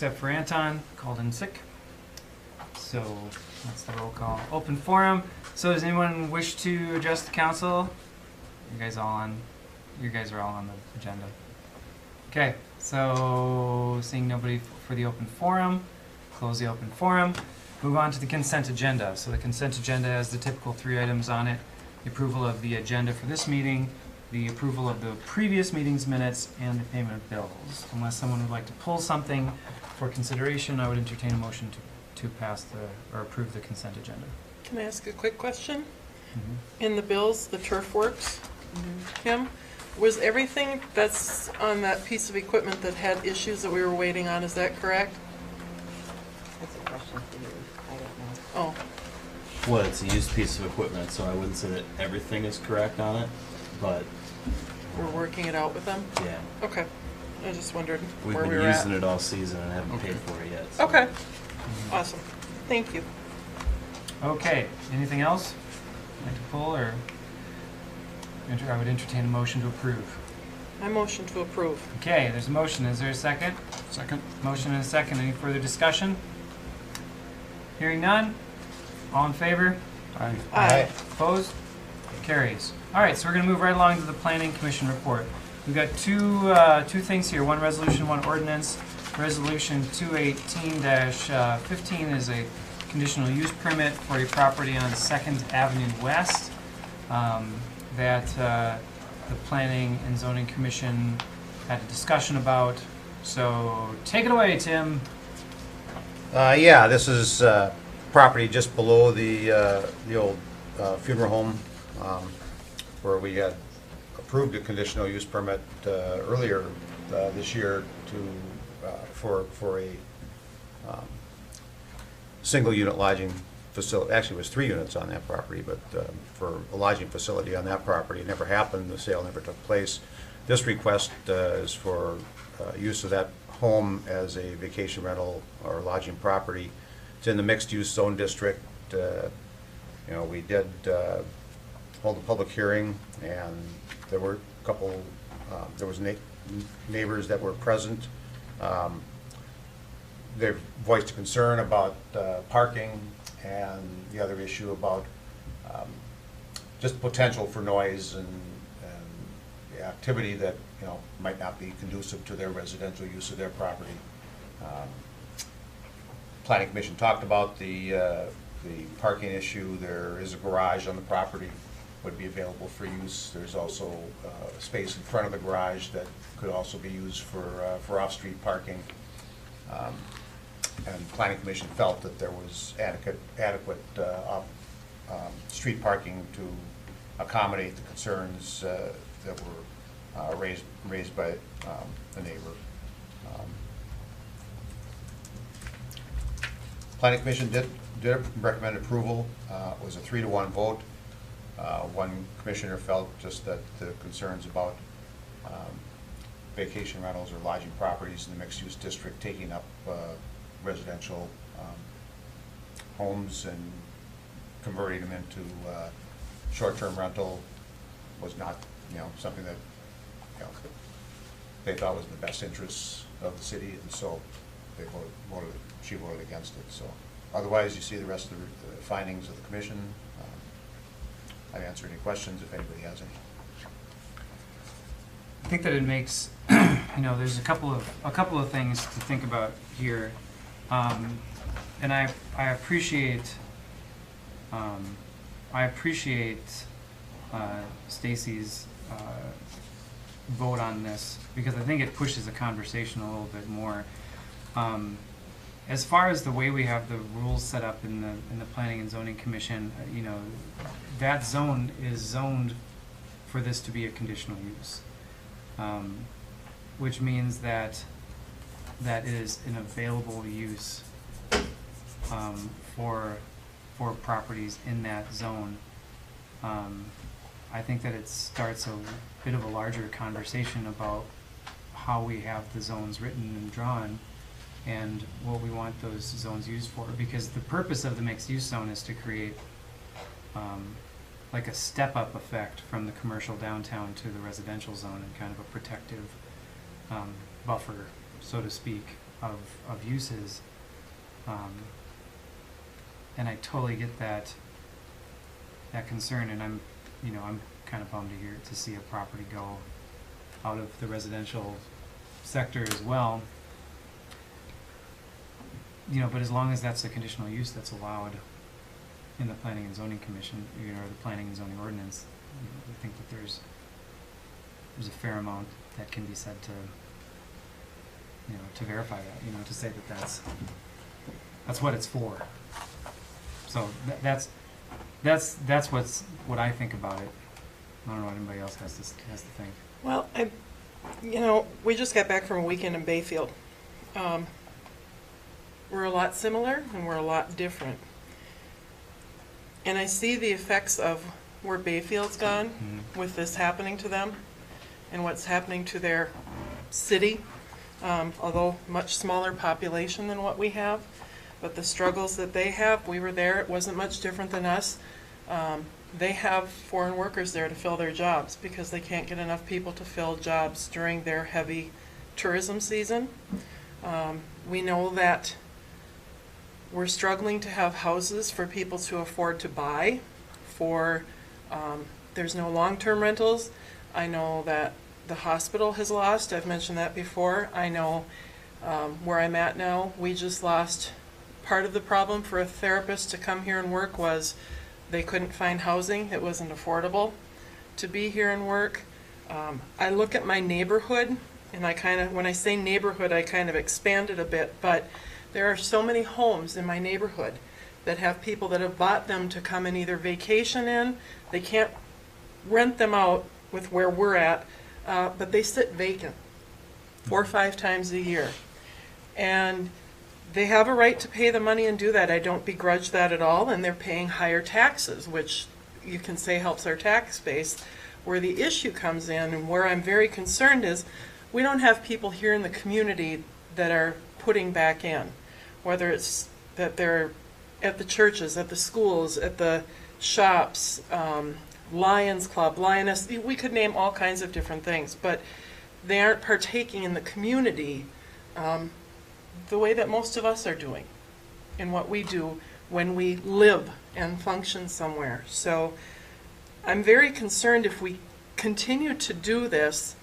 except for Anton, called in sick. So that's the roll call. Open forum. So does anyone wish to address the council? You guys are all on the agenda. Okay, so seeing nobody for the open forum, close the open forum. Move on to the consent agenda. So the consent agenda has the typical 3 items on it. The approval of the agenda for this meeting, the approval of the previous meeting's minutes, and the payment of bills. Unless someone would like to pull something for consideration, I would entertain a motion to pass or approve the consent agenda. Can I ask a quick question? Mm-hmm. In the bills, the turf works, Kim, was everything that's on that piece of equipment that had issues that we were waiting on, is that correct? That's a question for you. I don't know. Oh, Well, it's a used piece of equipment, so I wouldn't say that everything is correct on it, but we're working it out with them? yeah. Okay, I just wondered We've where we been were using at. it all season and haven't paid for it yet. So. Okay, awesome, thank you. Okay, anything else like to pull, or I would entertain a motion to approve. I motion to approve. Okay, there's a motion. Is there a second? Second. Motion and a second. Any further discussion? Hearing none. All in favor? Aye. Aye. Opposed? Carries. All right, so we're going to move right along to the Planning Commission report. We've got two things here, one resolution, one ordinance. Resolution 218-15 is a conditional use permit for a property on 2nd Avenue West that the Planning and Zoning Commission had a discussion about. So take it away, Tim. Yeah, this is property just below the old funeral home, where we had approved a conditional use permit earlier this year for a single unit lodging facility. Actually, it was 3 units on that property, but for a lodging facility on that property. It never happened. The sale never took place. This request is for use of that home as a vacation rental or lodging property. It's in the mixed-use zone district. We did hold a public hearing, and there were a couple. There was neighbors that were present. They voiced a concern about parking, and the other issue about just potential for noise and activity that might not be conducive to their residential use of their property. Planning Commission talked about the parking issue. There is a garage on the property, would be available for use. There's also space in front of the garage that could also be used for off-street parking. And Planning Commission felt that there was adequate street parking to accommodate the concerns that were raised by the neighbor. Planning Commission did recommend approval. It was a 3-to-1 vote. One commissioner felt just that the concerns about vacation rentals or lodging properties in the mixed-use district taking up residential homes and converting them into short-term rental was not, something that they thought was in the best interests of the city, and so they she voted against it. So otherwise, you see the rest of the findings of the commission. I'd answer any questions if anybody has any. I think that it makes, there's a couple of things to think about here, and I appreciate Stacy's vote on this, because I think it pushes the conversation a little bit more. As far as the way we have the rules set up in the Planning and Zoning Commission, that zone is zoned for this to be a conditional use, which means that it is an available use for properties in that zone. I think that it starts a bit of a larger conversation about how we have the zones written and drawn and what we want those zones used for, because the purpose of the mixed-use zone is to create like a step-up effect from the commercial downtown to the residential zone, and kind of a protective buffer, so to speak. of uses. And I totally get that concern, and I'm kind of bummed to see a property go out of the residential sector as well. But as long as that's a conditional use that's allowed in the Planning and Zoning Commission, or the Planning and Zoning Ordinance, I think that there's a fair amount that can be said to verify that, to say that that's what it's for. So that's what I think about it. I don't know what anybody else has to think. Well, we just got back from a weekend in Bayfield. We're a lot similar and we're a lot different. And I see the effects of where Bayfield's gone with this happening to them and what's happening to their city, although much smaller population than what we have. But the struggles that they have, we were there, it wasn't much different than us. They have foreign workers there to fill their jobs because they can't get enough people to fill jobs during their heavy tourism season. We know that we're struggling to have houses for people to afford to buy. There's no long-term rentals. I know that the hospital has lost, I've mentioned that before. I know where I'm at now, we just lost. Part of the problem for a therapist to come here and work was they couldn't find housing. It wasn't affordable to be here and work. I look at my neighborhood, and when I say neighborhood, I kind of expand it a bit, but there are so many homes in my neighborhood that have people that have bought them to come and either vacation in. They can't rent them out with where we're at, but they sit vacant 4 or 5 times a year. And they have a right to pay the money and do that. I don't begrudge that at all, and they're paying higher taxes, which you can say helps our tax base. Where the issue comes in and where I'm very concerned is we don't have people here in the community that are putting back in, whether it's that they're at the churches, at the schools, at the shops, Lions Club, Lioness, we could name all kinds of different things, but they aren't partaking in the community the way that most of us are doing in what we do when we live and function somewhere. So I'm very concerned if we continue to do this.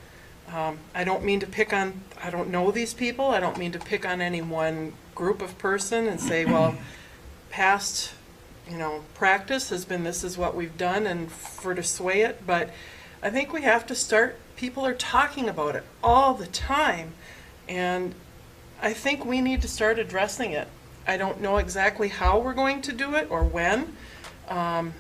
I don't mean to pick on, I don't know these people, I don't mean to pick on any one group of person and say, well, past practice has been this is what we've done and for to sway it, but I think we have to start, people are talking about it all the time, and I think we need to start addressing it. I don't know exactly how we're going to do it or when, and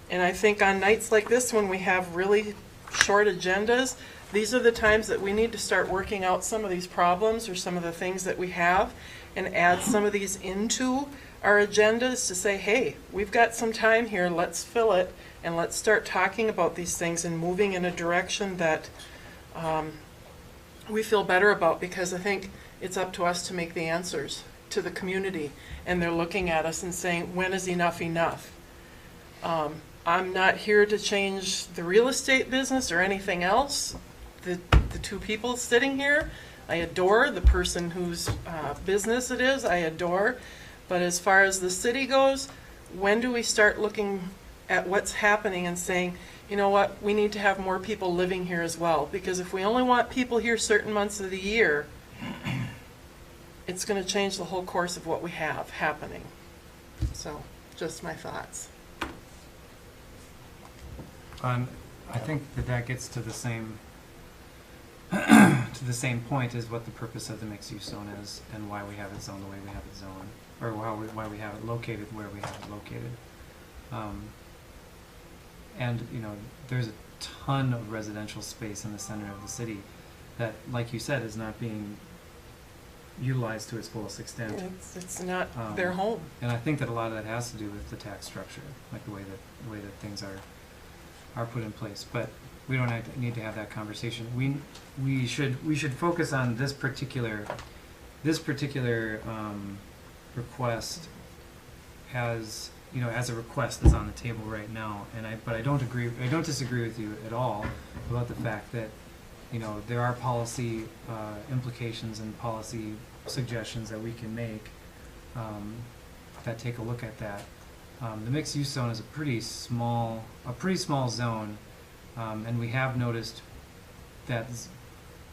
I think on nights like this when we have really short agendas, these are the times that we need to start working out some of these problems or some of the things that we have and add some of these into our agendas to say, hey, we've got some time here, let's fill it, and let's start talking about these things and moving in a direction that we feel better about, because I think it's up to us to make the answers to the community, and they're looking at us and saying, when is enough enough? I'm not here to change the real estate business or anything else. The two people sitting here, I adore. The person whose business it is, I adore. But as far as the city goes, when do we start looking at what's happening and saying, you know what, we need to have more people living here as well? Because if we only want people here certain months of the year, it's going to change the whole course of what we have happening. So, just my thoughts. I think that gets to the same point as what the purpose of the mixed-use zone is and why we have it zoned the way we have it zoned, or why we have it located where we have it located. And there's a ton of residential space in the center of the city that, like you said, is not being utilized to its fullest extent. It's not their home. And I think that a lot of that has to do with the tax structure, like the way that things are put in place. But we don't need to have that conversation. We should focus on this particular request as as a request that's on the table right now. But I don't disagree with you at all about the fact that there are policy implications and policy suggestions that we can make that take a look at that. The mixed use zone is a pretty small zone, and we have noticed that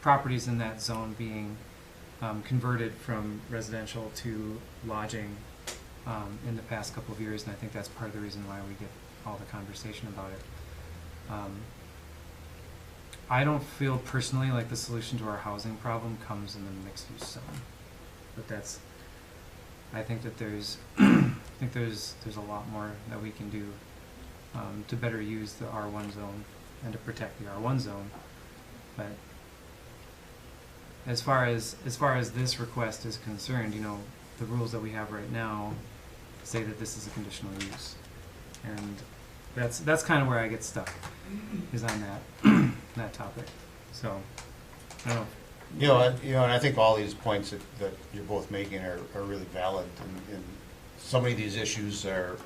properties in that zone being converted from residential to lodging in the past couple of years, and I think that's part of the reason why we get all the conversation about it. I don't feel personally like the solution to our housing problem comes in the mixed use zone, but I think that there's a lot more that we can do to better use the R1 zone and to protect the R1 zone. But as far as this request is concerned, the rules that we have right now say that this is a conditional use, and that's kind of where I get stuck, is on that topic. So I don't know. And I think all these points that you're both making are really valid, and so many of these issues are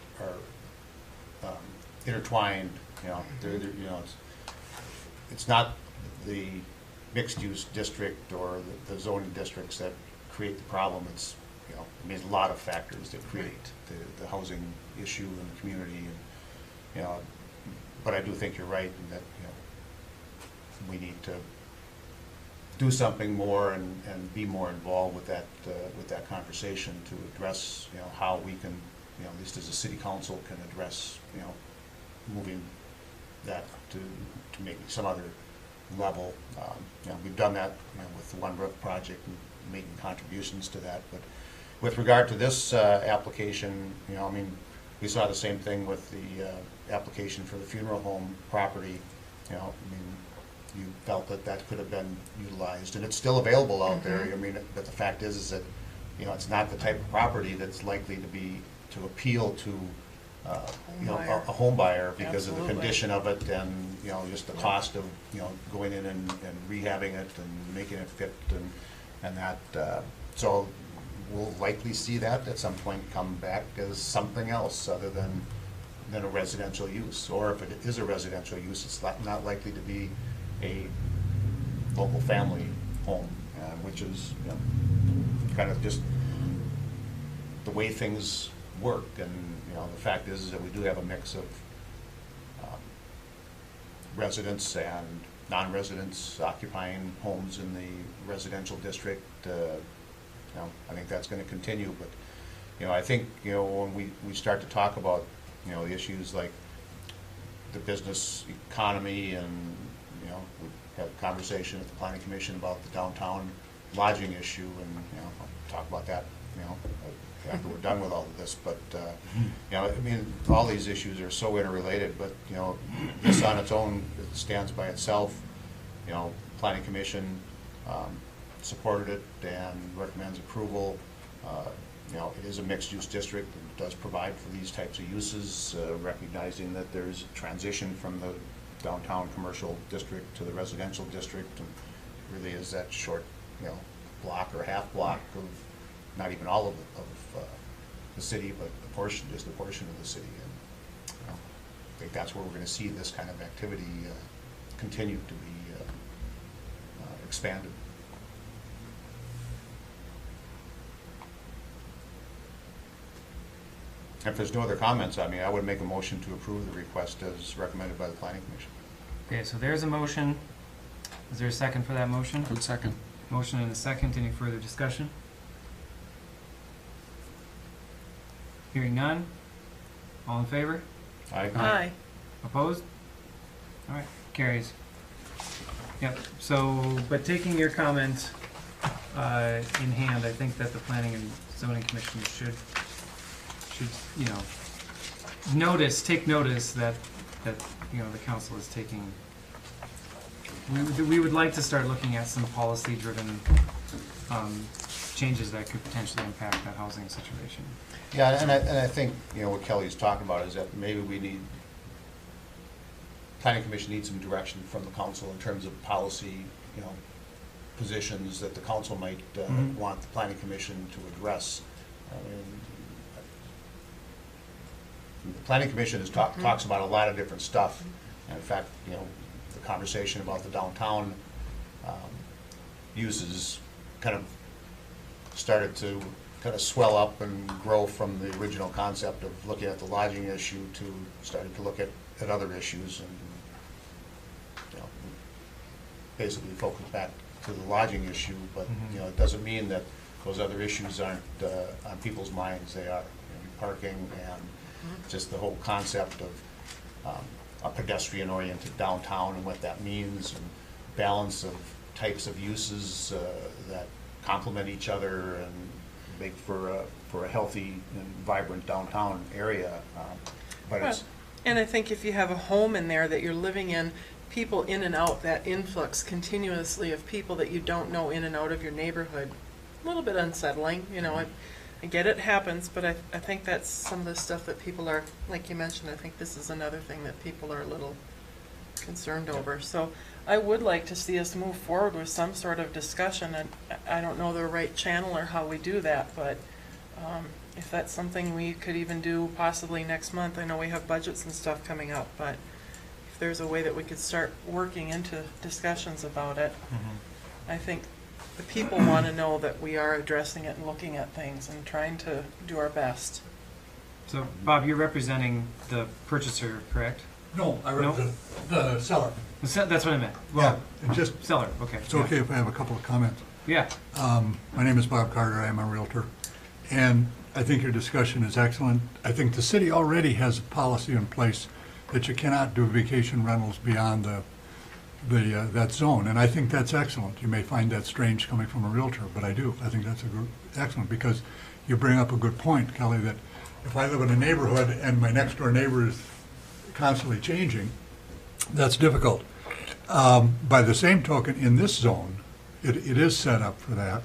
intertwined. It's not the mixed-use district or the zoning districts that create the problem. It's there's a lot of factors that create the housing issue in the community, and but I do think you're right in that we need to do something more and be more involved with that conversation to address how we can at least as a city council can address moving that to maybe some other level. We've done that with the One Roof project and making contributions to that, but with regard to this application, we saw the same thing with the application for the funeral home property. You felt that could have been utilized, and it's still available out there. But the fact is that it's not the type of property that's likely to appeal to a home buyer because of the condition of it, and just the cost of going in and rehabbing it and making it fit and that. So we'll likely see that at some point come back as something else other than a residential use, or if it is a residential use, it's not likely to be a local family home, which is kind of just the way things work. And the fact is that we do have a mix of residents and non-residents occupying homes in the residential district. I think that's going to continue, but I think when we start to talk about the issues like the business economy, and we had a conversation at the Planning Commission about the downtown lodging issue, and I'll talk about that after we're done with all of this. But all these issues are so interrelated. But this on its own, it stands by itself. Planning Commission supported it and recommends approval. It is a mixed-use district and does provide for these types of uses, recognizing that there's a transition from the downtown commercial district to the residential district, and really is that short, block or half block of not even all of the city, but just a portion of the city. And I think that's where we're going to see this kind of activity continue to be expanded. If there's no other comments, I would make a motion to approve the request as recommended by the Planning Commission. Okay, so there's a motion. Is there a second for that motion? Good second. Motion and a second. Any further discussion? Hearing none. All in favor? Aye. Aye. Opposed? All right, carries. Yep, so, but taking your comment in hand, I think that the Planning and Zoning Commission should take notice that the council is taking. We would like to start looking at some policy-driven changes that could potentially impact that housing situation. Yeah, and I think what Kelly's talking about is that maybe Planning Commission needs some direction from the council in terms of policy, positions that the council might want the Planning Commission to address. The Planning Commission talks about a lot of different stuff. And in fact, the conversation about the downtown uses kind of started to kind of swell up and grow from the original concept of looking at the lodging issue to starting to look at other issues and, you know, basically focus back to the lodging issue, but, you know, it doesn't mean that those other issues aren't on people's minds. They are. You know, parking and just the whole concept of a pedestrian-oriented downtown and what that means, and balance of types of uses that complement each other and make for a healthy and vibrant downtown area. But it's, And I think if you have a home in there that you're living in, people in and out, that influx continuously of people that you don't know in and out of your neighborhood, a little bit unsettling, you know. I get it happens, but I think that's some of the stuff that people are, like you mentioned, I think this is another thing that people are a little concerned over. So I would like to see us move forward with some sort of discussion, and I don't know the right channel or how we do that, but if that's something we could even do possibly next month. I know we have budgets and stuff coming up, but if there's a way that we could start working into discussions about it, I think the people want to know that we are addressing it and looking at things and trying to do our best. So, Bob, you're representing the purchaser, correct? No, I No? represent the seller. That's what I meant. Yeah, Well, and just, seller, okay. it's okay if I have a couple of comments. Yeah. My name is Bob Carter, I am a Realtor, and I think your discussion is excellent. I think the city already has a policy in place that you cannot do vacation rentals beyond that zone, and I think that's excellent. You may find that strange coming from a Realtor, but I do. I think that's excellent, because you bring up a good point, Kelly, that if I live in a neighborhood and my next door neighbor is constantly changing, that's difficult. By the same token, in this zone, it is set up for that.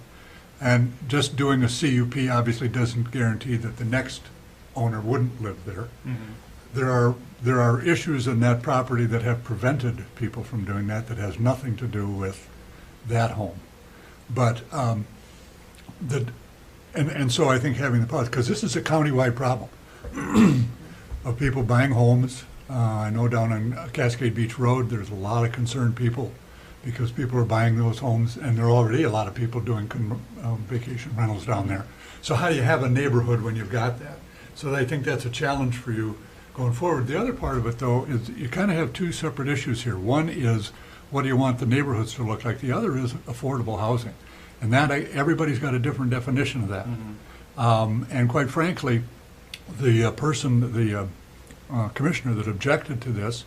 And just doing a CUP obviously doesn't guarantee that the next owner wouldn't live there. There are issues in that property that have prevented people from doing that has nothing to do with that home. But and so I think having the policy, because this is a countywide problem of people buying homes. I know down on Cascade Beach Road, there's a lot of concerned people because people are buying those homes, and there are already a lot of people doing vacation rentals down there. So how do you have a neighborhood when you've got that? So I think that's a challenge for you going forward. The other part of it, though, is you kind of have two separate issues here. One is, what do you want the neighborhoods to look like? The other is affordable housing. And that, everybody's got a different definition of that. And quite frankly, the commissioner that objected to this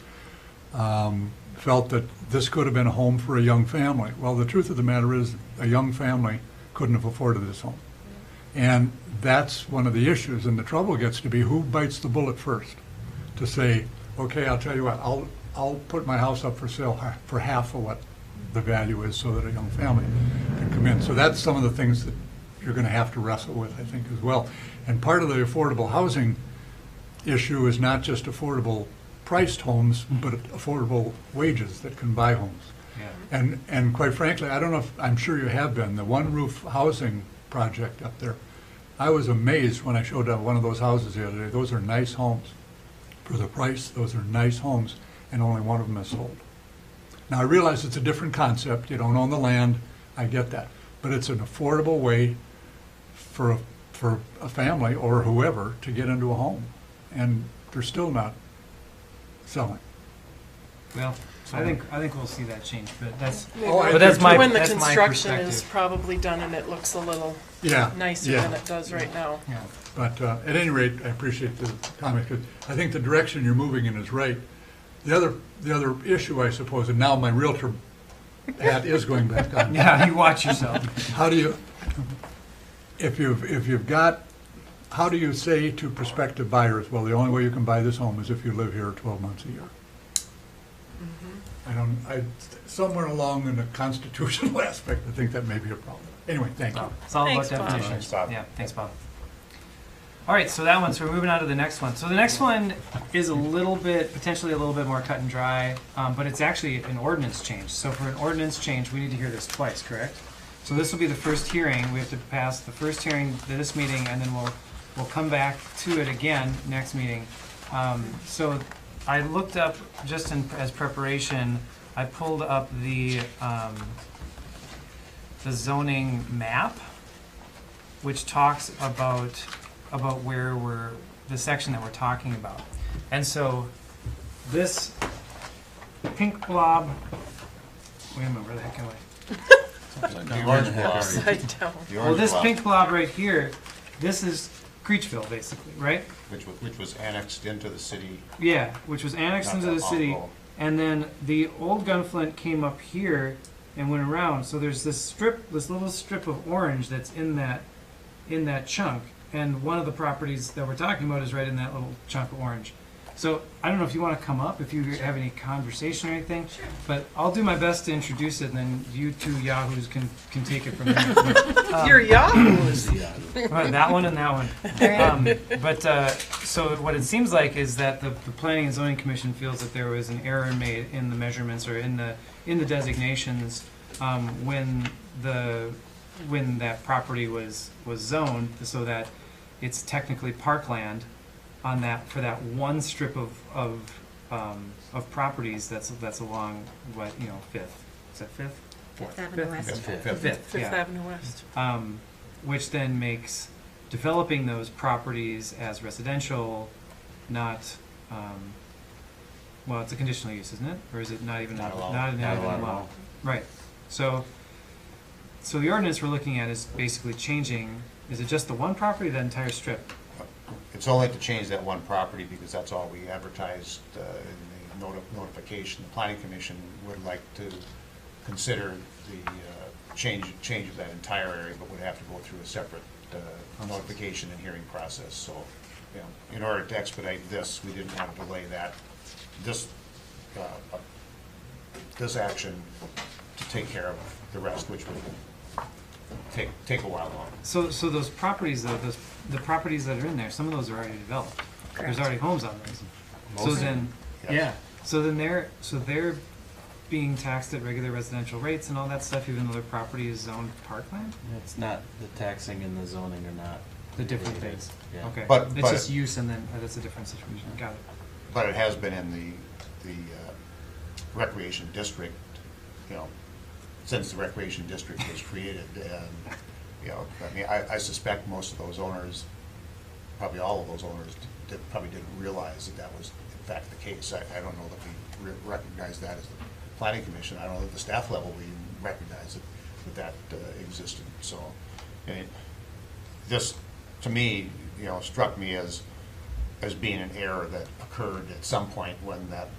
felt that this could have been a home for a young family. Well, the truth of the matter is, a young family couldn't have afforded this home. And that's one of the issues, and the trouble gets to be who bites the bullet first to say, okay, I'll tell you what, I'll put my house up for sale for half of what the value is so that a young family can come in. So that's some of the things that you're going to have to wrestle with, I think, as well. And part of the affordable housing issue is not just affordable priced homes, but affordable wages that can buy homes. Yeah. And quite frankly, I don't know if, I'm sure you have been, the one roof housing project up there, I was amazed when I showed up one of those houses the other day. Those are nice homes. For the price, those are nice homes, and only one of them is sold. Now, I realize it's a different concept. You don't own the land. I get that. But it's an affordable way for a family or whoever to get into a home. And they're still not selling. Well, I think we'll see that change, but that's I but that's do my too. When the that's my construction is perspective. probably done and it looks a little Yeah. nicer yeah. than it does right now. Yeah. But at any rate, I appreciate the comment, because I think the direction you're moving in is right. The other issue, I suppose, and now my Realtor hat is going back on. Yeah, you watch yourself. How do you, if you've got, how do you say to prospective buyers, well, the only way you can buy this home is if you live here 12 months a year? Somewhere along in the constitutional aspect, I think that may be a problem. Anyway, thank you. It's all Thanks, about Bob. definition. Thanks, Bob. Yeah, thanks, Bob. All right, so that one. So we're moving on to the next one. So the next one is potentially a little bit more cut and dry, but it's actually an ordinance change. So for an ordinance change, we need to hear this twice, correct? So this will be the first hearing. We have to pass the first hearing to this meeting, and then we'll come back to it again next meeting. So I looked up just as preparation. I pulled up the zoning map. which talks about where we're, the section that we're talking about. And so this pink blob, wait a minute, where the heck am I? The orange block. Upside down. The Well, orange this block, pink blob right here, this is Creechville, basically, right? Which was annexed into the city. Yeah, which was annexed not into that the long city, ago. and then the old Gunflint came up here and went around. So there's this strip, this little strip of orange that's in that chunk, and one of the properties that we're talking about is right in that little chunk of orange. So I don't know if you want to come up, if you have any conversation or anything, but I'll do my best to introduce it, and then you two yahoos can take it from there. You're yahoos. That one and that one. So what it seems like is that the Planning and Zoning Commission feels that there was an error made in the measurements or in the designations when that property was zoned, so that it's technically parkland on that, for that one strip of properties that's along Fifth. Is that Fifth? Fifth Avenue West. Fifth, Fifth yeah. Avenue West. Which then makes developing those properties as residential not, well, it's a conditional use, isn't it? Or is it not even? Not allowed. Not Not even allowed at allowed. all. Right. So the ordinance we're looking at is basically changing, is it just the one property, that entire strip? It's only to change that one property because that's all we advertised in the notification. The planning commission would like to consider the change of that entire area, but would have to go through a separate notification and hearing process. So, in order to expedite this, we didn't want to delay this action to take care of the rest, which would take a while longer. So those properties, though, the properties that are in there, some of those are already developed. There's already homes on those. So Most- then, Yes. yeah, so then they're being taxed at regular residential rates and all that stuff, even though their property is zoned parkland? It's not, the taxing and the zoning are not. The different related. things. Yeah. Okay. But- It's but- just use and then, that's a different situation. Got it. But it has been in the recreation district, since the recreation district was created. And, I suspect most of those owners, probably all of those owners, probably didn't realize that was in fact the case. I don't know that we recognized that as the planning commission. I don't know at the staff level we recognized that existed. So, and this, to me, struck me as being an error that occurred at some point when that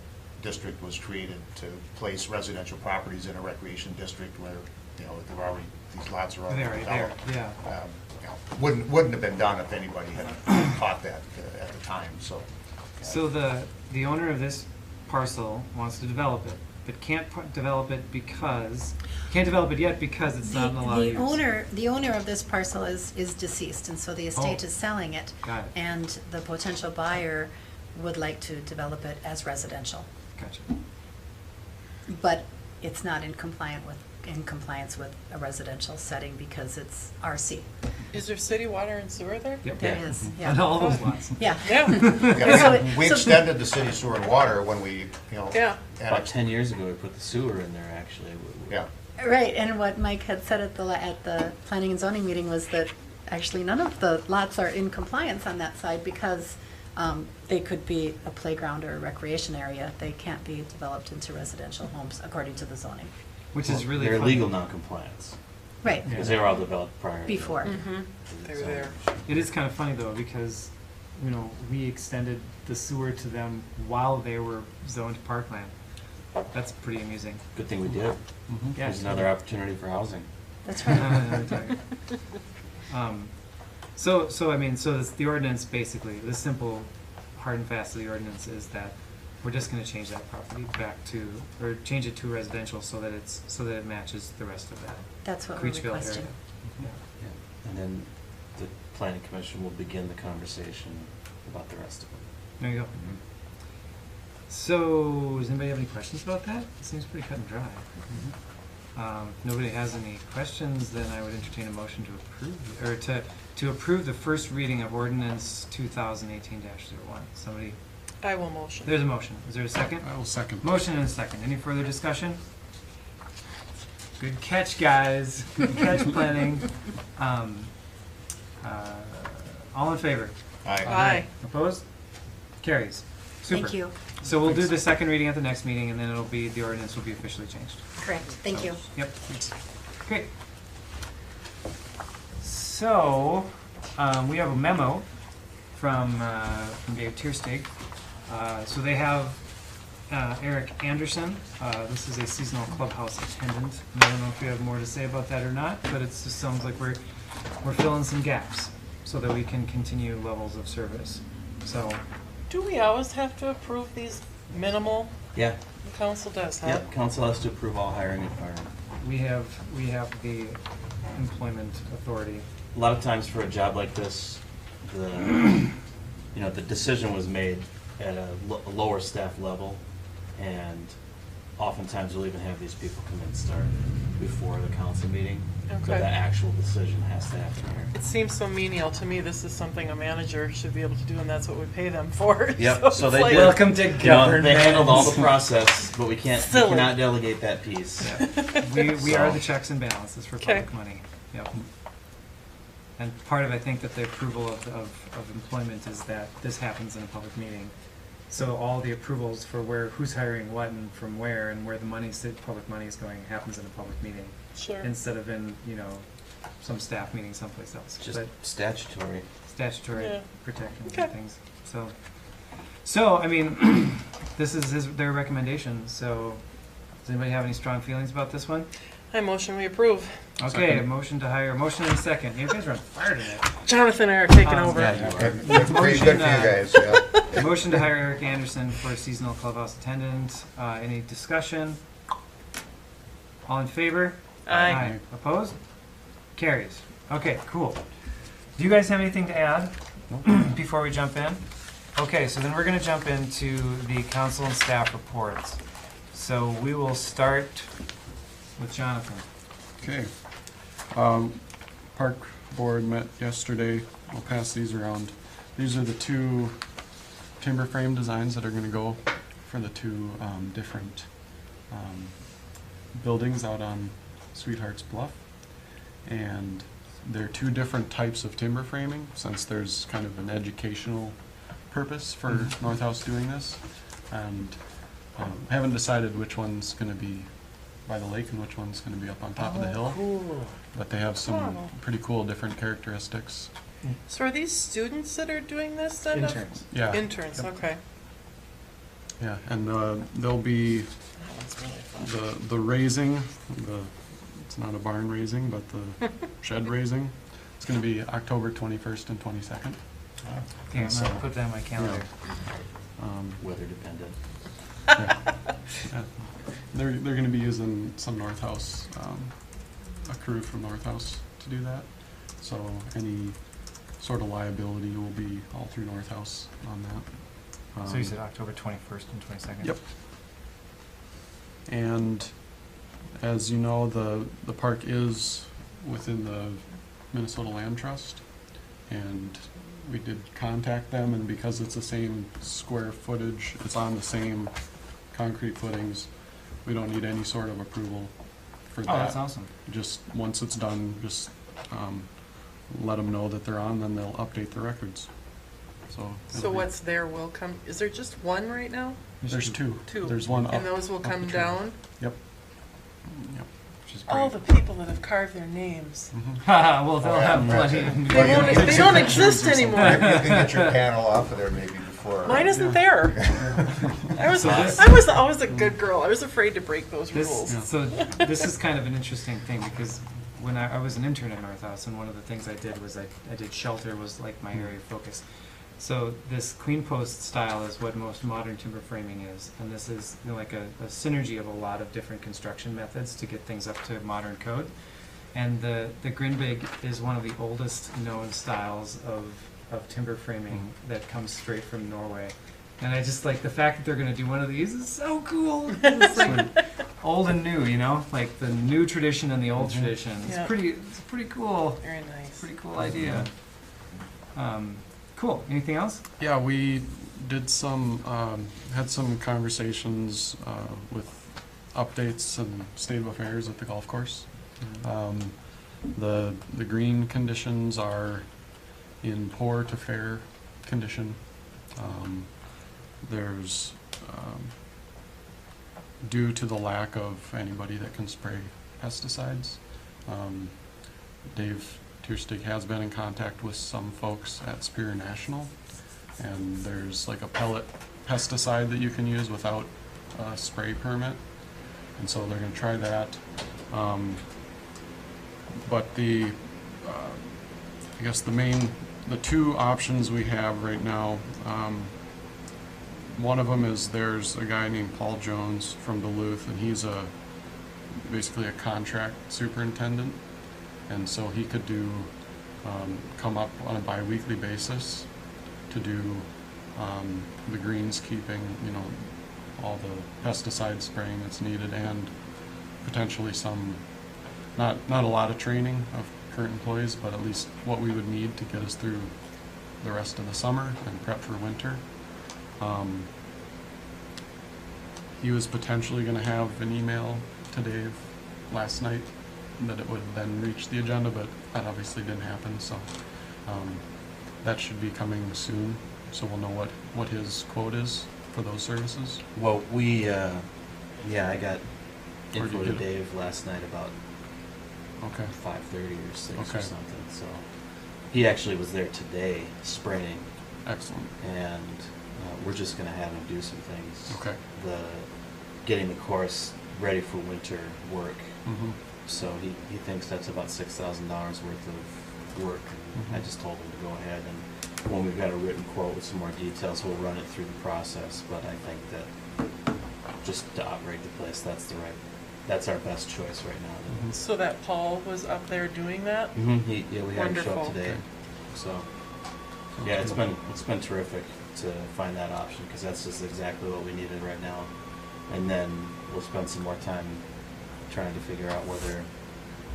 district was created to place residential properties in a recreation district where, they're already, these lots are already They're already there, developed. yeah. Wouldn't have been done if anybody had caught that at the time, so. So the owner of this parcel wants to develop it, but can't develop it yet because it's not an allowed use. The owner of this parcel is deceased, and so the estate Oh. is selling it. Got it. And the potential buyer would like to develop it as residential, Gotcha. but it's not in compliance with a residential setting because it's RC. Is there city water and sewer there? Yep. There Yeah. is, On yeah. all those lots. Yeah. Yeah, Yeah, we So- extended the city sewer and water when we, yeah. About annexed. 10 years ago, we put the sewer in there, actually. Yeah. Right, and what Mike had said at the planning and zoning meeting was that actually none of the lots are in compliance on that side because they could be a playground or a recreation area. They can't be developed into residential homes according to the zoning. Which is really They're funny. legal non-compliance, Right, Yeah. because they were all developed prior. to before. Mm-hmm. the They were zoning. there. It is kind of funny though, because, we extended the sewer to them while they were zoned parkland. That's pretty amusing. Good thing we did. Yeah. There's another opportunity for housing. That's right. So the ordinance basically, the simple, hard and fast of the ordinance is that we're just gonna change that property back to, or change it to residential so that it matches the rest of that That's what we're Creechville area. requesting. Yeah. And then the planning commission will begin the conversation about the rest of it. There you go. So, does anybody have any questions about that? It seems pretty cut and dry. If nobody has any questions, then I would entertain a motion to approve, or to approve the first reading of ordinance 2018-01. Somebody, I will motion. there's a motion. Is there a second? I will second. Motion and a second. Any further discussion? Good catch, guys. Good catch, planning. All in favor? Aye. Opposed? Carries. Super. Thank you. So we'll do the second reading at the next meeting, and then it'll be, the ordinance will be officially changed. Correct. Thank you. Yep. Great. So, we have a memo from Dave Tierstig. So they have Eric Anderson. This is a seasonal clubhouse attendant. And I don't know if you have more to say about that or not, but it just sounds like we're filling some gaps so that we can continue levels of service. So, Do we always have to approve these minimal? Yeah, The council does, huh? yep, council has to approve all hiring and firing. we have the employment authority. A lot of times for a job like this, the decision was made at a lower staff level, and oftentimes we'll even have these people come in and start before the council meeting. But Okay. the actual decision has to happen here. It seems so menial. To me, this is something a manager should be able to do, and that's what we pay them for. Yep, so it's they like- did. Welcome to You know, government. they handled all the process, but we Silly. cannot delegate that piece. We are the checks and balances for Okay. public money. Yep. And part of, I think, that the approval of employment is that this happens in a public meeting. So all the approvals for who's hiring what and from where and where the public money is going happens in a public meeting Sure. instead of in, some staff meeting someplace else. Just But statutory. statutory Yeah. protections Okay. and things. So I mean, this is their recommendation. So does anybody have any strong feelings about this one? I motion we approve. Okay, a motion and a second. You guys are on fire today. Jonathan and I are taking over. Yeah, you are. Pretty good for you guys, yeah. Motion to hire Eric Anderson for seasonal clubhouse attendant. Any discussion? All in favor? Aye. Opposed? Carries. Okay, cool. Do you guys have anything to add before we jump in? Okay, so then we're going to jump into the council and staff reports. So we will start with Jonathan. Okay. Park Board met yesterday. I'll pass these around. These are the two timber frame designs that are going to go for the two different buildings out on Sweetheart's Bluff. And they're two different types of timber framing, since there's kind of an educational purpose for North House doing this. And haven't decided which one's going to be by the lake and which one's going to be up on top of the hill. Cool. But they have some Wow. pretty cool different characteristics. So are these students that are doing this then? Interns. Yeah, Interns, Yep. okay. yeah, and there'll be That one's really fun. the raising. It's not a barn raising, but the shed raising. It's going to be October 21st and 22nd. Okay, I'm So, going to put that on my calendar. Weather dependent. Yeah. They're going to be using some North House, a crew from North House to do that. So any sort of liability will be all through North House on that. So you said October 21st and 22nd? Yep. And as you know, the park is within the Minnesota Land Trust, and we did contact them, and because it's the same square footage, it's on the same concrete footings, we don't need any sort of approval for that. Oh, that's awesome. Just, once it's done, just let them know that they're on, then they'll update the records. So. So it'll be- what's there will come, is there just one right now? There's two. Two. There's one up. And those will up the come trail. down? Yep. Yep. Which is All great. the people that have carved their names. Well, they'll have plenty. They won't, they don't exist anymore. You can get your panel off of there maybe before. Mine isn't there. I was, So this- I was always a good girl. I was afraid to break those This, rules. so this is kind of an interesting thing because when I was an intern at North House, and one of the things I did was I did shelter was like my area of focus. So this queen post style is what most modern timber framing is, and this is like a synergy of a lot of different construction methods to get things up to modern code. And the Grindbig is one of the oldest known styles of timber framing that comes straight from Norway. And I just like the fact that they're going to do one of these is so cool. It's like old and new, you know, like the new tradition and the old tradition. It's Yeah. it's pretty cool. Very nice. Pretty cool idea. Cool. Anything else? Yeah, we did some, had some conversations with updates and state of affairs at the golf course. The green conditions are in poor to fair condition. There's, due to the lack of anybody that can spray pesticides, Dave Tierstig has been in contact with some folks at Superior National, and there's like a pellet pesticide that you can use without a spray permit, and so they're going to try that. But I guess the two options we have right now, one of them is there's a guy named Paul Jones from Duluth, and he's basically a contract superintendent, and so he could come up on a bi-weekly basis to do the greenskeeping, all the pesticide spraying that's needed, and potentially some, not a lot of training of current employees, but at least what we would need to get us through the rest of the summer and prep for winter. He was potentially going to have an email to Dave last night that it would then reach the agenda, but that obviously didn't happen, so that should be coming soon, so we'll know what his quote is for those services. Well, I got Where'd info you to get it? Dave last night about Okay. 5:30 or 6 Okay. or something, so he actually was there today spraying, Excellent. and we're just going to have him do some things. Okay. Getting the course ready for winter work. Mm-hmm. So he thinks that's about $6,000 worth of work. Mhm. I just told him to go ahead, and when we've got a written quote with some more details, we'll run it through the process. But I think that just to operate the place, that's our best choice right now. Mhm. So that Paul was up there doing that? Mm-hmm. We had him show Wonderful. up today. Okay. So yeah, it's been terrific to find that option, because that's just exactly what we needed right now. And then we'll spend some more time trying to figure out whether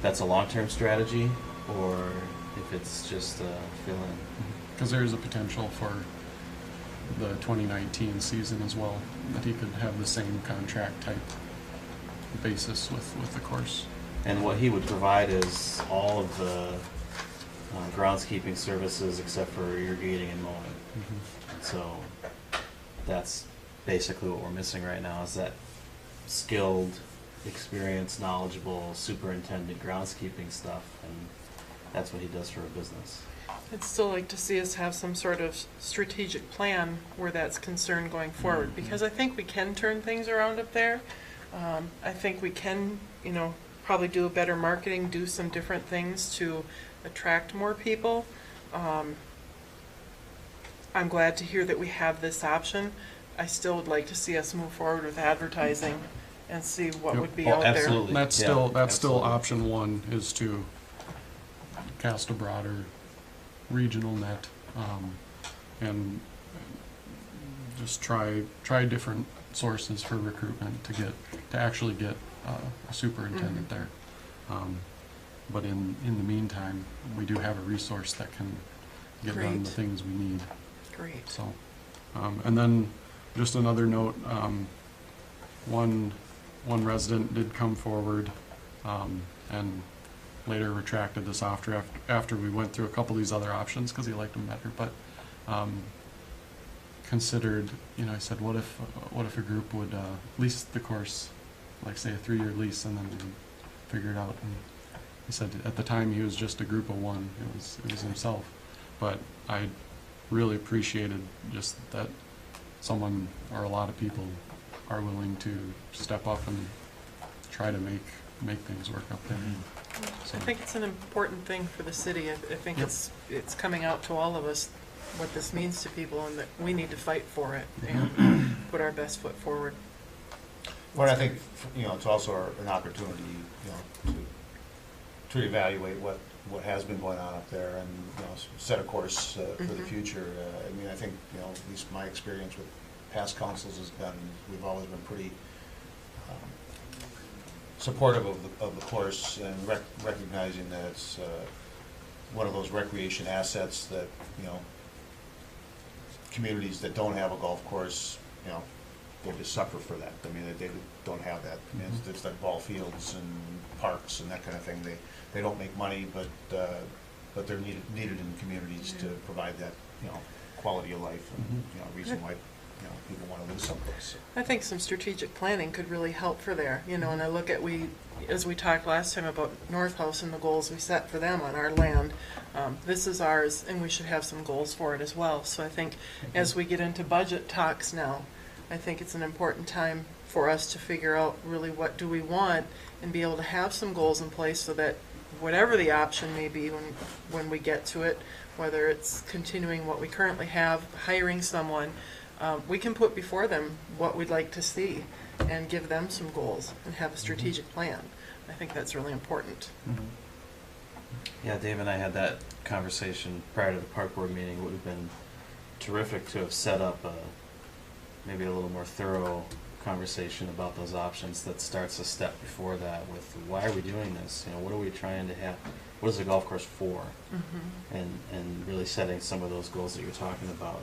that's a long-term strategy or if it's just fill-in. Because there is a potential for the 2019 season as well, that he could have the same contract type basis with the course. And what he would provide is all of the groundskeeping services except for irrigating and mowing. Mm-hmm. So that's basically what we're missing right now, is that skilled, experienced, knowledgeable superintendent groundskeeping stuff, and that's what he does for a business. I'd still like to see us have some sort of strategic plan where that's concerned going forward, because I think we can turn things around up there. I think we can, probably do a better marketing, do some different things to attract more people. I'm glad to hear that we have this option. I still would like to see us move forward with advertising and see what Yep. would be Oh, out there. absolutely. That's Yeah, still absolutely. option one, is to cast a broader regional net, and just try different sources for recruitment to actually get a superintendent there. But in the meantime, we do have a resource that can get done Great. the things we need. Great. So, and then just another note, one resident did come forward, and later retracted this after we went through a couple of these other options, because he liked them better, but considered, I said, what if a group would lease the course, like say a 3-year lease, and then figure it out. And he said at the time he was just a group of one, it was himself, but I really appreciated just that someone or a lot of people are willing to step up and try to make things work up there. So, I think it's an important thing for the city. I think Yep. it's coming out to all of us what this means to people, and that we need to fight for it and put our best foot forward. Well, I think, it's also an opportunity, to evaluate what has been going on up there and, set a course for the Mhm. future. I think, at least my experience with past councils has been, we've always been pretty supportive of the course, and recognizing that it's one of those recreation assets that, communities that don't have a golf course, they just suffer for that. I mean, they don't have that. I mean, it's like ball fields and parks and that kind of thing. They don't make money, but but they're needed in communities to provide that, quality of life and, reason why, people want to live someplace. I think some strategic planning could really help for there, and I look at, as we talked last time about North House and the goals we set for them on our land, this is ours, and we should have some goals for it as well. So I think as we get into budget talks now, I think it's an important time for us to figure out really what do we want and be able to have some goals in place so that whatever the option may be when we get to it, whether it's continuing what we currently have, hiring someone, we can put before them what we'd like to see and give them some goals and have a strategic plan. I think that's really important. Yeah, Dave and I had that conversation prior to the park board meeting. It would have been terrific to have set up maybe a little more thorough conversation about those options that starts a step before that with why are we doing this? What are we trying to have? What is the golf course for? And really setting some of those goals that you're talking about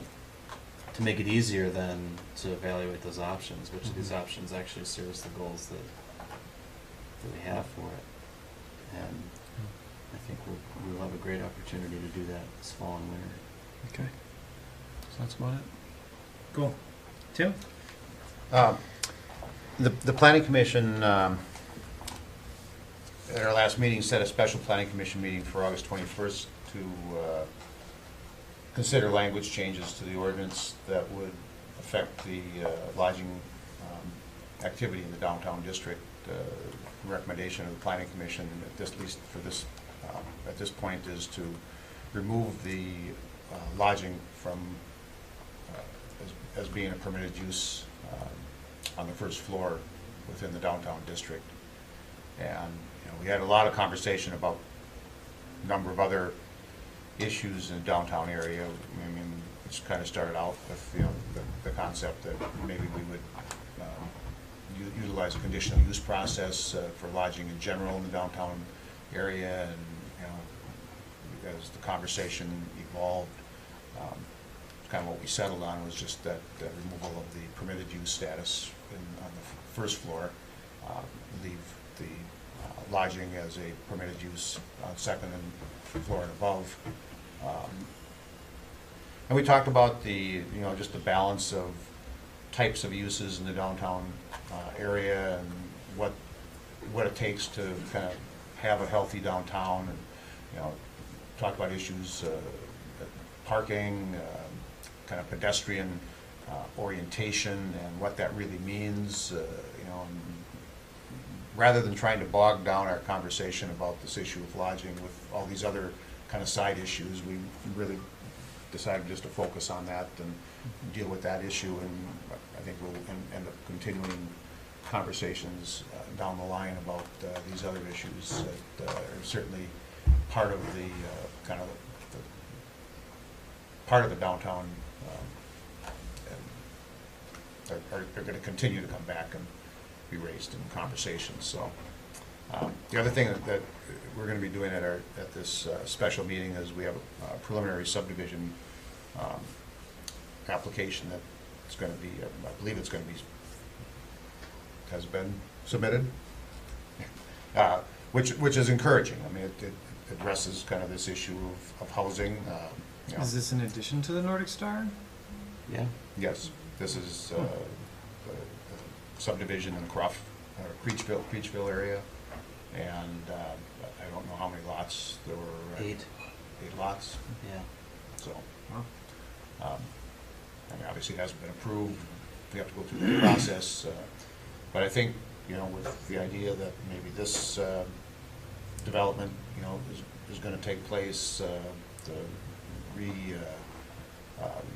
to make it easier then to evaluate those options, which of these options actually serves the goals that we have for it. And I think we'll have a great opportunity to do that this fall and winter. Okay. So that's about it. Cool. Tim? The planning commission, at our last meeting, set a special planning commission meeting for August 21st to consider language changes to the ordinance that would affect the lodging activity in the downtown district. Recommendation of the planning commission, at least for this, at this point, is to remove the lodging from as being a permitted use on the first floor within the downtown district. And we had a lot of conversation about a number of other issues in the downtown area. I mean, it's kind of started out with the concept that maybe we would utilize a conditional use process for lodging in general in the downtown area, and as the conversation evolved, kind of what we settled on was just that removal of the permitted use status on the first floor, leave the lodging as a permitted use on second and floor and above. And we talked about just the balance of types of uses in the downtown area and what it takes to kind of have a healthy downtown, and talk about issues, parking, kind of pedestrian orientation and what that really means, and rather than trying to bog down our conversation about this issue of lodging with all these other kind of side issues, we really decided just to focus on that and deal with that issue, and I think we'll end up continuing conversations down the line about these other issues that are certainly part of the kind of part of the downtown, are going to continue to come back and be raised in conversations. So the other thing that we're going to be doing at this special meeting is we have a preliminary subdivision application that's going to be, I believe it's going to be, has been submitted, which is encouraging. I mean, it addresses kind of this issue of housing. Is this in addition to the Nordic Star? Yeah. Yes, this is the subdivision in Creechville area, and I don't know how many lots there were. 8. 8 lots. Yeah. So, Wow. I mean, obviously it hasn't been approved. We have to go through the process, but I think with the idea that maybe this development is going to take place, the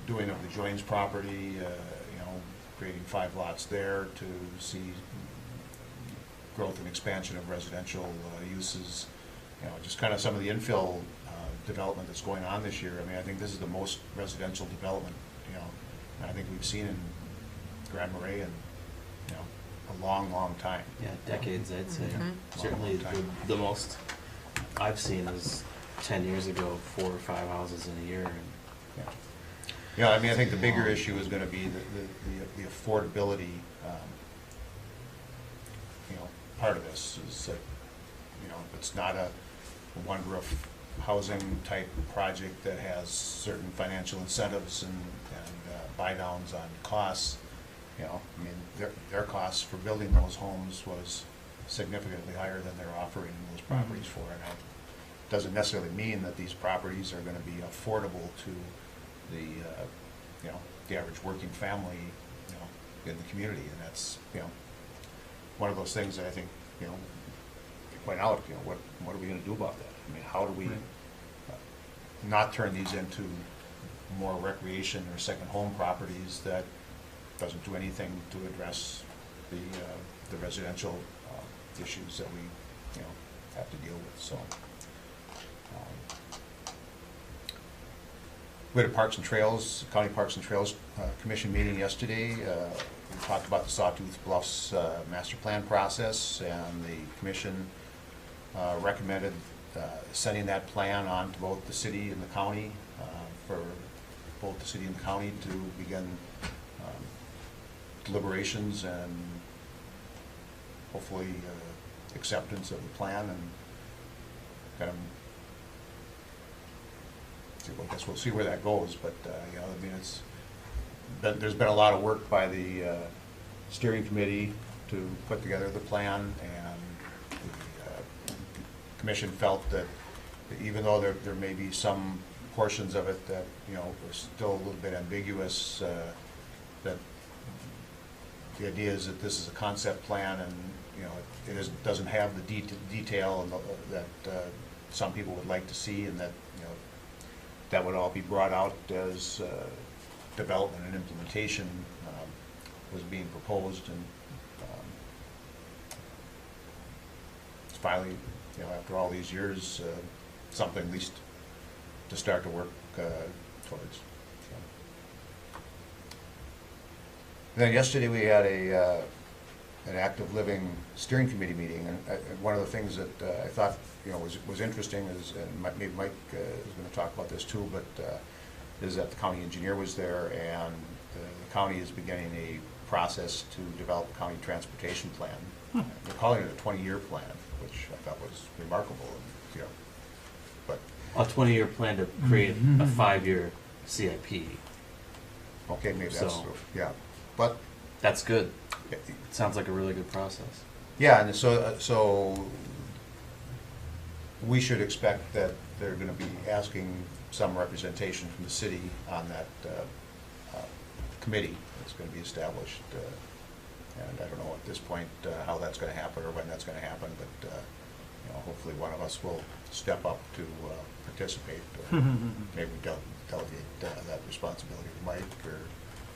doing of the Joins property, creating 5 lots there to see growth and expansion of residential uses, just kind of some of the infill development that's going on this year. I mean, I think this is the most residential development, I think we've seen in Grand Marais in, a long, long time. Yeah, decades, I'd say. Mhm. Certainly Long time. the most I've seen is 10 years ago, 4 or 5 houses in a year. And Yeah, I mean, I think the bigger issue is going to be the affordability, part of this is that, it's not a one roof housing type project that has certain financial incentives and buy downs on costs, you know, I mean, their costs for building those homes was significantly higher than they're offering those properties for. And it doesn't necessarily mean that these properties are gonna be affordable to the, you know, the average working family, you know, in the community. And that's, you know, one of those things that I think, you know, you point out, you know, what are we gonna do about that? I mean, how do we not turn these into more recreation or second home properties that doesn't do anything to address the residential issues that we, you know, have to deal with, so. We had a Parks and Trails, County Parks and Trails Commission meeting yesterday. We talked about the Sawtooth Bluffs master plan process, and the commission recommended sending that plan on to both the city and the county, for both the city and the county to begin deliberations and hopefully acceptance of the plan, and kind of, I guess we'll see where that goes, but, you know, I mean, there's been a lot of work by the steering committee to put together the plan, and the commission felt that even though there may be some portions of it that, you know, are still a little bit ambiguous, that the idea is that this is a concept plan, and, you know, doesn't have the detail that some people would like to see, and that, you know, that would all be brought out as development and implementation was being proposed, and it's finally, you know, after all these years, something at least to start to work towards. So. Then yesterday we had an active living steering committee meeting, and one of the things that I thought, you know, was interesting is, and maybe Mike is going to talk about this too, but is that the county engineer was there, and the county is beginning a process to develop a county transportation plan. They're calling it a 20-year plan, which I thought was remarkable, and, you know, but A 20-year plan to create a 5-year CIP. okay, maybe that's, So- yeah, but That's good. It sounds like a really good process. yeah, and so we should expect that they're going to be asking some representation from the city on that committee that's going to be established. And I don't know at this point how that's going to happen or when that's going to happen, but you know, hopefully one of us will step up to participate. Maybe delegate that responsibility to Mike, or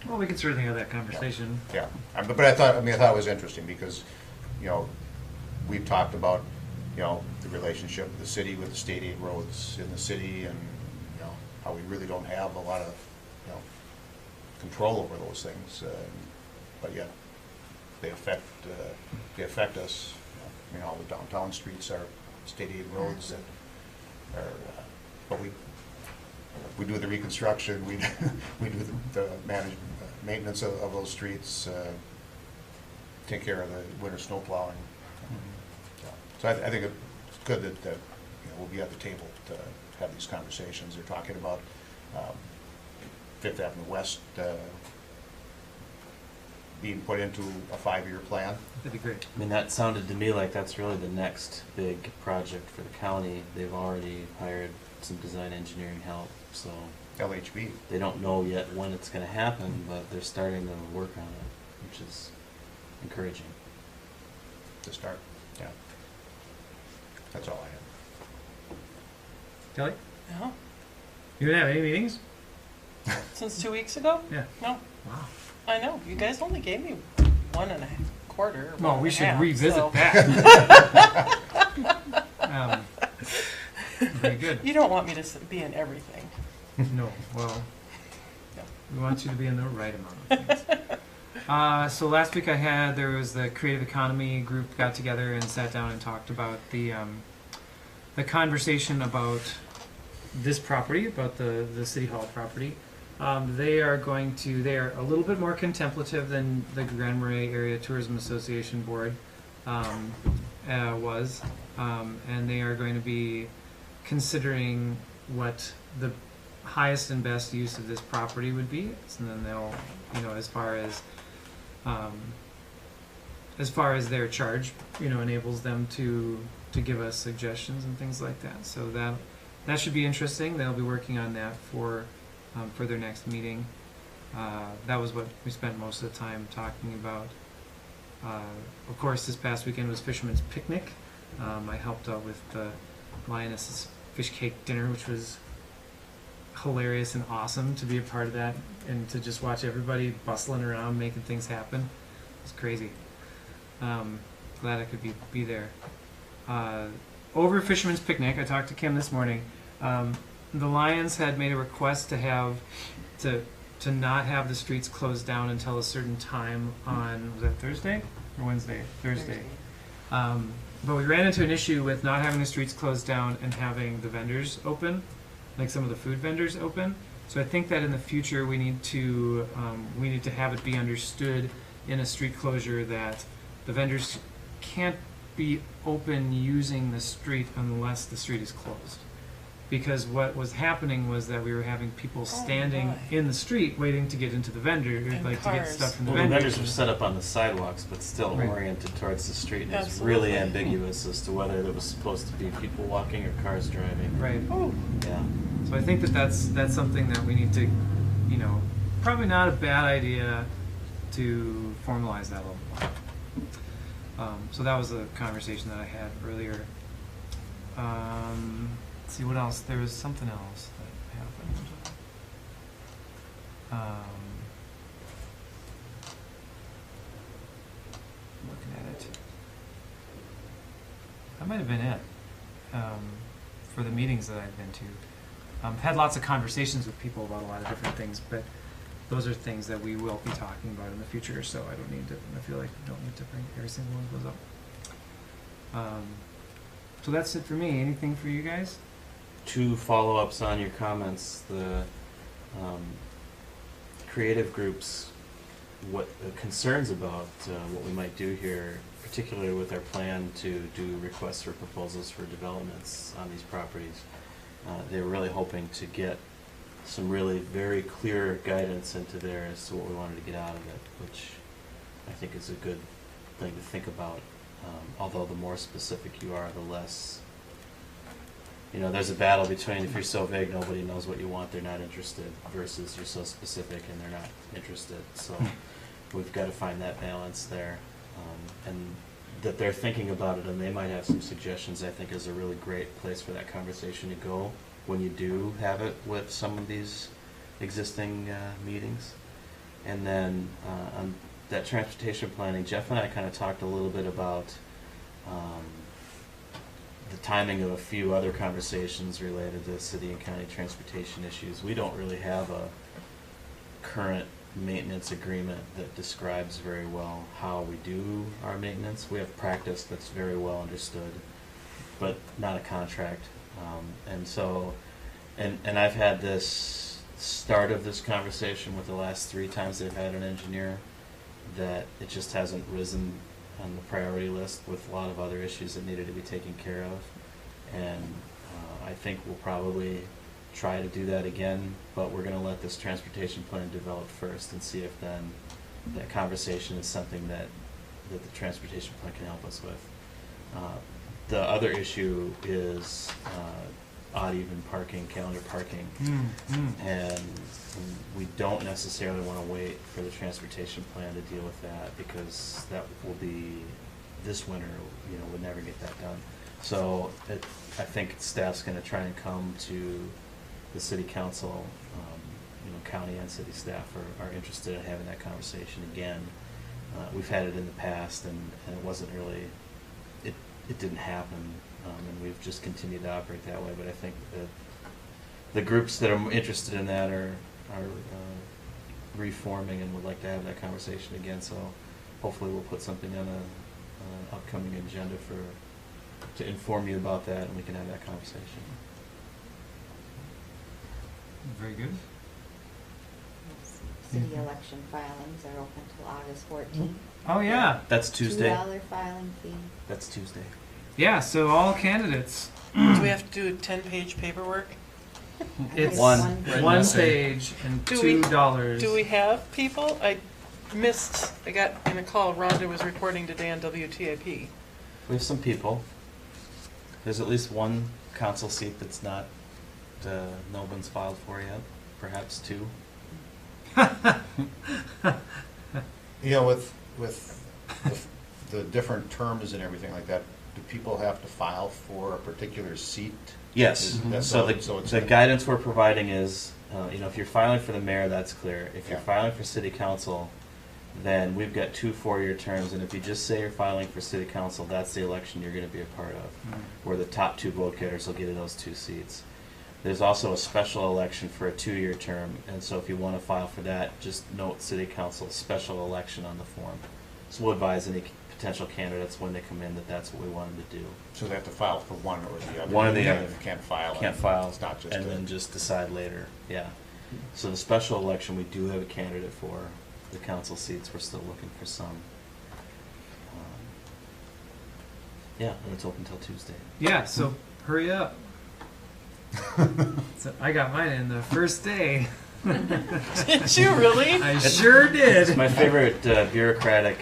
Well, we could certainly have that conversation. yeah. But I thought it was interesting because, you know, we've talked about, you know, the relationship of the city with the state aid roads in the city, and, you know, how we really don't have a lot of, you know, control over those things, but yet they affect us. You know, all the downtown streets are state aid roads that are, but we do the reconstruction, we do the maintenance of those streets, take care of the winter snow plowing. So I think it's good that, you know, we'll be at the table to have these conversations. They're talking about Fifth Avenue West being put into a 5-year plan. That'd be great. I mean, that sounded to me like that's really the next big project for the county. They've already hired some design engineering help, so LHB. they don't know yet when it's going to happen, but they're starting to work on it, which is encouraging. To start, yeah. That's all I Kelly, No, you didn't have any meetings? since 2 weeks ago? Yeah. No, Wow. I know, you guys only gave me 1.25 quarter. Well, we should 1.5, revisit so- that. Very good. You don't want me to be in everything. No, well, No. we want you to be in the right amount of things. So last week there was the creative economy group got together and sat down and talked about the conversation about this property, about the city hall property. They are a little bit more contemplative than the Grand Marais Area Tourism Association Board was, and they are going to be considering what the highest and best use of this property would be, and then they'll, you know, as far as their charge, you know, enables them to give us suggestions and things like that. So that should be interesting. They'll be working on that for their next meeting. That was what we spent most of the time talking about. Of course, this past weekend was Fisherman's Picnic. I helped out with the Lioness's fish cake dinner, which was hilarious and awesome to be a part of that and to just watch everybody bustling around making things happen. It's crazy. Glad I could be there. Over Fisherman's Picnic, I talked to Kim this morning. The Lions had made a request to not have the streets closed down until a certain time on, was that Thursday or Wednesday? Thursday. But we ran into an issue with not having the streets closed down and having the vendors open, like some of the food vendors open. So I think that in the future we need to have it be understood in a street closure that the vendors can't be open using the street unless the street is closed. Because what was happening was that we were having people standing in the street waiting to get into the vendor, And like to get cars. stuff from the Well, the vendors. vendors were set up on the sidewalks, but still Right. oriented towards the street. And it's Absolutely. really ambiguous as to whether there was supposed to be people walking or cars driving. Right. Oh, Yeah. So I think that's something that we need to, you know, probably not a bad idea to formalize that a little more. So that was a conversation that I had earlier. Let's see what else. There was something else that happened. Looking at it. That might have been it for the meetings that I've been to. Had lots of conversations with people about a lot of different things, but those are things that we will be talking about in the future, so I feel like I don't need to bring every single one of those up. So that's it for me. Anything for you guys? 2 follow-ups on your comments. The creative groups, what concerns about what we might do here, particularly with our plan to do requests for proposals for developments on these properties. They were really hoping to get some really very clear guidance into there as to what we wanted to get out of it, which I think is a good thing to think about. Although the more specific you are, the less, you know, there's a battle between if you're so vague nobody knows what you want, they're not interested, versus you're so specific and they're not interested. So we've got to find that balance there. And that they're thinking about it and they might have some suggestions, I think is a really great place for that conversation to go when you do have it with some of these existing meetings. And then on that transportation planning, Jeff and I kind of talked a little bit about the timing of a few other conversations related to city and county transportation issues. We don't really have a current maintenance agreement that describes very well how we do our maintenance. We have practice that's very well understood, but not a contract. And so, and I've had this start of this conversation with the last 3 times they've had an engineer, that it just hasn't risen on the priority list with a lot of other issues that needed to be taken care of. And I think we'll probably try to do that again, but we're going to let this transportation plan develop first and see if then that conversation is something that the transportation plan can help us with. The other issue is odd even parking, calendar parking. And we don't necessarily want to wait for the transportation plan to deal with that, because that will be this winter, you know, we'll never get that done. So I think staff's going to try and come to the city council, you know, county and city staff are interested in having that conversation again. We've had it in the past and it wasn't really, it didn't happen, and we've just continued to operate that way. But I think that the groups that are interested in that are reforming and would like to have that conversation again. So hopefully we'll put something on a upcoming agenda to inform you about that, and we can have that conversation. Very good. City election filings are open till August 14th. Oh yeah. That's Tuesday. $2 filing fee. That's Tuesday. Yeah, so all candidates Do we have to do 10-page paperwork? It's One. one page and Do we- $2. Do we have people? I got in a call, Rhonda was reporting today on WTIP. We have some people. There's at least one council seat that's not, no one's filed for yet, perhaps two. You know, with the different terms and everything like that, do people have to file for a particular seat? Yes, Is that so it's the guidance we're providing is, if you're filing for the mayor, that's clear. If you're Yeah. filing for city council, then we've got 2 4-year terms, and if you just say you're filing for city council, that's the election you're gonna be a part of, where the top 2 vote getters will get those 2 seats. There's also a special election for a 2-year term, and so if you wanna file for that, just note city council special election on the form. So we'll advise any potential candidates when they come in that that's what we want them to do. So they have to file for one or the other? One or the Even other. if you can't file. Can't file, It's not just and then just decide later, yeah. So the special election, we do have a candidate for. The council seats, we're still looking for some. Yeah, and it's open till Tuesday. Yeah, so hurry up. So I got mine in the first day. Did you really? I sure did. It's my favorite bureaucratic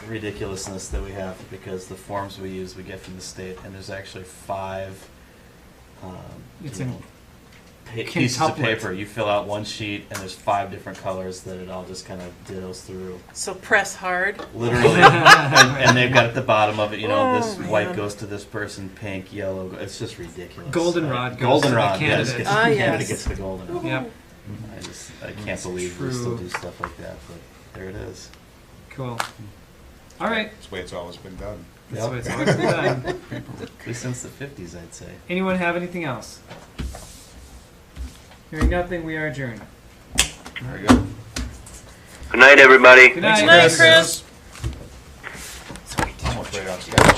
ridiculousness that we have, because the forms we use, we get from the state, and there's actually 5 It's you in know, pieces of quintuplet. paper. You fill out one sheet, and there's 5 different colors that it all just kind of dittos through. So press hard. Literally, and they've got at the bottom of it, Oh, this white man. goes to this person, pink, yellow. It's just ridiculous. Goldenrod goes to Goldenrod, the yes, candidate. gets, Ah, the yes. candidate gets the goldenrod. Yep. I can't believe we still True. do stuff like that, but there it is. Cool. All right. That's the way it's always been done. That's Yep. what it's always been done. At least since the 50s, I'd say. Anyone have anything else? Hearing nothing, we are adjourned. Very good. Good night, everybody. Good night. Good night, Chris. Almost right on schedule.